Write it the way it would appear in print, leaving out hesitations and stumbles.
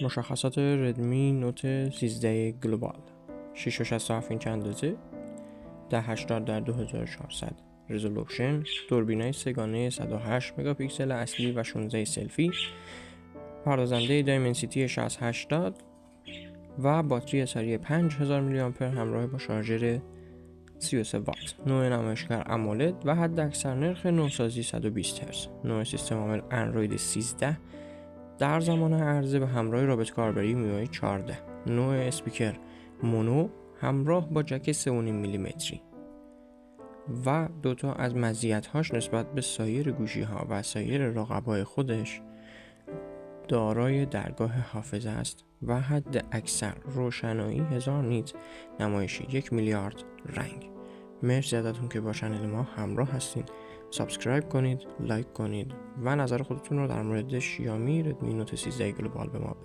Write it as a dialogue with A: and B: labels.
A: مشخصات ردمی نوت 13 گلوبال 6.67 اینچ اندازه، 1080 در 2400 رزولوشن، دوربینای سگانه 108 مگاپیکسل اصلی و 16 سلفی، پردازنده دایمنسیتی 6080 و باتری سریع 5000 میلی آمپر همراه با شارژر 33 وات. نوع نمایشگر امولد و حد اکثر نرخ نوسازی 120 هرتز. نوع سیستم عامل اندروید 13 در زمان عرضه به همراه رابط کاربری میوی 14. نوع اسپیکر مونو همراه با جک 3.5 میلیمتری و دوتا از مزیت‌هاش نسبت به سایر گوشی‌ها و سایر رقبای خودش دارای درگاه حافظه است و حد اکثر روشنایی 1000 نیت، نمایشی 1 میلیارد رنگ. مرسی ازتون که با چنل ما همراه هستین. سابسکرایب کنید، لایک کنید و نظر خودتون رو در مورد شیائومی ردمی نوت 13 گلوبال به ما